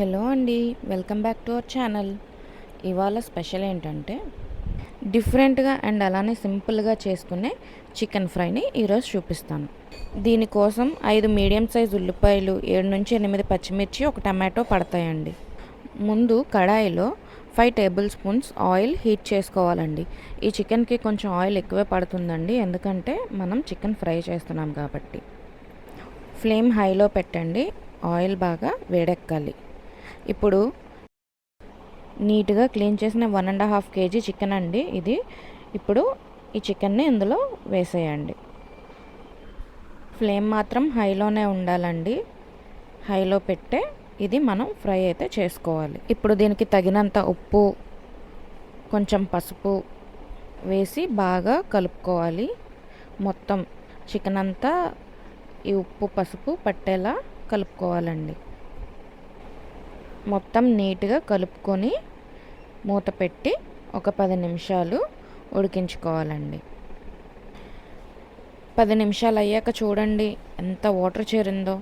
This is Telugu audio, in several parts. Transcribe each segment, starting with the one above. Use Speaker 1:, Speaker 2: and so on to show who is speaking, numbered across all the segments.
Speaker 1: హలో అండి, welcome back to our channel. ఇవాళ స్పెషల్ ఏంటంటే డిఫరెంట్గా అండ్ అలానే సింపుల్గా చేసుకునే చికెన్ ఫ్రైని ఈరోజు చూపిస్తాను. దీనికోసం 5 మీడియం సైజ్ ఉల్లిపాయలు, 7 నుంచి 8 పచ్చిమిర్చి, ఒక టమాటో పడతాయండి. ముందు కడాయిలో 5 టేబుల్ స్పూన్స్ ఆయిల్ హీట్ చేసుకోవాలండి. ఈ చికెన్కి కొంచెం ఆయిల్ ఎక్కువే పడుతుందండి, ఎందుకంటే మనం చికెన్ ఫ్రై చేస్తున్నాం కాబట్టి. ఫ్లేమ్ హైలో పెట్టండి, ఆయిల్ బాగా వేడెక్కాలి. ఇప్పుడు నీట్గా క్లీన్ చేసిన 1.5 kg చికెన్ అండి ఇది. ఇప్పుడు ఈ చికెన్ని ఇందులో వేసేయండి. ఫ్లేమ్ మాత్రం హైలోనే ఉండాలండి. హైలో పెట్టే ఇది మనం ఫ్రై అయితే చేసుకోవాలి. ఇప్పుడు దీనికి తగినంత ఉప్పు, కొంచెం పసుపు వేసి బాగా కలుపుకోవాలి. మొత్తం చికెన్ అంతా ఈ ఉప్పు పసుపు పట్టేలా కలుపుకోవాలండి. మొత్తం నీట్గా కలుపుకొని మూత పెట్టి ఒక 10 నిమిషాలు ఉడికించుకోవాలండి. 10 నిమిషాలు అయ్యాక చూడండి ఎంత వాటర్ చేరిందో.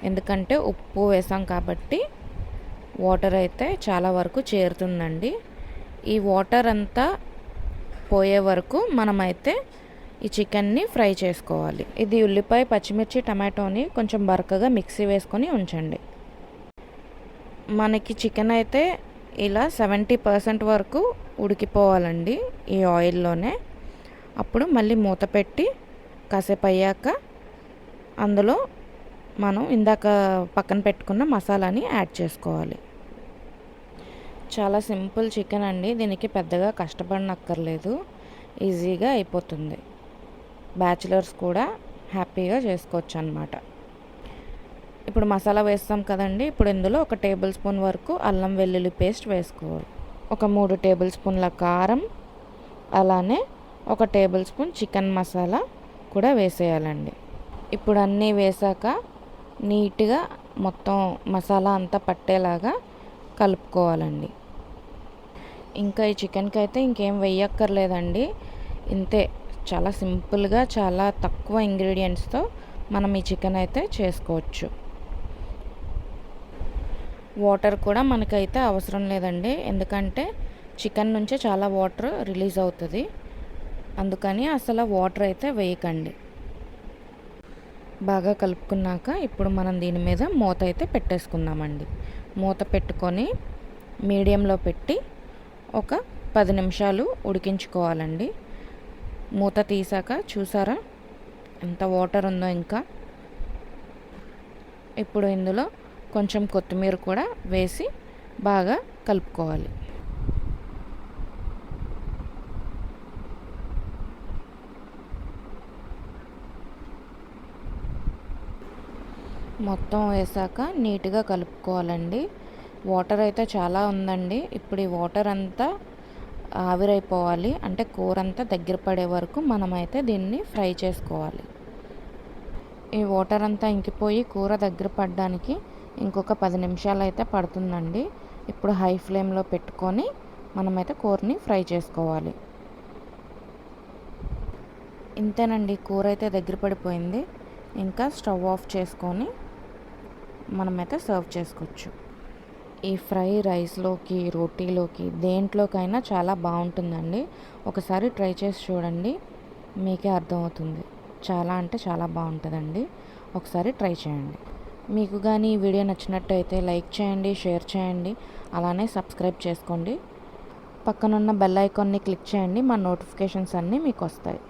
Speaker 1: ఎందుకంటే ఉప్పు వేసాం కాబట్టి వాటర్ అయితే చాలా వరకు చేరుతుందండి. ఈ వాటర్ అంతా పోయే వరకు మనమైతే ఈ చికెన్ని ఫ్రై చేసుకోవాలి. ఇది ఉల్లిపాయ, పచ్చిమిర్చి, టమాటోని కొంచెం బరకగా మిక్సీ వేసుకొని ఉంచండి. మనకి చికెన్ అయితే ఇలా 70% వరకు ఉడికిపోవాలండి ఈ ఆయిల్లోనే. అప్పుడు మళ్ళీ మూత పెట్టి కాసేపు అయ్యాక అందులో మనం ఇందాక పక్కన పెట్టుకున్న మసాలాని యాడ్ చేసుకోవాలి. చాలా సింపుల్ చికెన్ అండి, దీనికి పెద్దగా కష్టపడనక్కర్లేదు, ఈజీగా అయిపోతుంది. బ్యాచిలర్స్ కూడా హ్యాపీగా చేసుకోవచ్చు అన్నమాట. ఇప్పుడు మసాలా వేస్తాం కదండి. ఇప్పుడు ఇందులో 1 టేబుల్ స్పూన్ వరకు అల్లం వెల్లుల్లి పేస్ట్ వేసుకోవాలి. ఒక 3 టేబుల్ స్పూన్ల కారం, అలానే 1 టేబుల్ స్పూన్ చికెన్ మసాలా కూడా వేసేయాలండి. ఇప్పుడు అన్నీ వేసాక నీట్గా మొత్తం మసాలా అంతా పట్టేలాగా కలుపుకోవాలండి. ఇంకా ఈ చికెన్కి అయితే ఇంకేం వేయక్కర్లేదండి, ఇంతే. చాలా సింపుల్గా, చాలా తక్కువ ఇంగ్రీడియంట్స్తో మనం ఈ చికెన్ అయితే చేసుకోవచ్చు. వాటర్ కూడా మనకైతే అవసరం లేదండి, ఎందుకంటే చికెన్ నుంచే చాలా వాటర్ రిలీజ్ అవుతుంది. అందుకని అసలు వాటర్ అయితే వేయకండి. బాగా కలుపుకున్నాక ఇప్పుడు మనం దీని మీద మూత అయితే పెట్టేసుకుందామండి. మూత పెట్టుకొని మీడియంలో పెట్టి ఒక 10 నిమిషాలు ఉడికించుకోవాలండి. మూత తీసాక చూసారా ఎంత వాటర్ ఉందో. ఇంకా ఇప్పుడు ఇందులో కొంచెం కొత్తిమీర కూడా వేసి బాగా కలుపుకోవాలి. మొత్తం వేసాక నీట్గా కలుపుకోవాలండి. వాటర్ అయితే చాలా ఉందండి. ఇప్పుడు ఈ వాటర్ అంతా ఆవిరైపోవాలి, అంటే కూర అంతా దగ్గర పడే వరకు మనమైతే దీన్ని ఫ్రై చేసుకోవాలి. ఈ వాటర్ అంతా ఇంకిపోయి కూర దగ్గర పడడానికి ఇంకొక 10 నిమిషాలు అయితే పడుతుందండి. ఇప్పుడు హై ఫ్లేమ్లో పెట్టుకొని మనమైతే కూరని ఫ్రై చేసుకోవాలి. ఇంతేనండి, కూర అయితే దగ్గర పడిపోయింది. ఇంకా స్టవ్ ఆఫ్ చేసుకొని మనమైతే సర్వ్ చేసుకోవచ్చు. ఈ ఫ్రై రైస్లోకి, రోటీలోకి, దేంట్లోకైనా చాలా బాగుంటుందండి. ఒకసారి ట్రై చేసి చూడండి, మీకే అర్థమవుతుంది. చాలా అంటే చాలా బాగుంటుందండి. ఒకసారి ట్రై చేయండి. మీకు కానీ ఈ వీడియో నచ్చినట్టయితే లైక్ చేయండి, షేర్ చేయండి, అలానే సబ్స్క్రైబ్ చేసుకోండి. పక్కనున్న బెల్ ఐకాన్ని క్లిక్ చేయండి, మా నోటిఫికేషన్స్ అన్నీ మీకు వస్తాయి.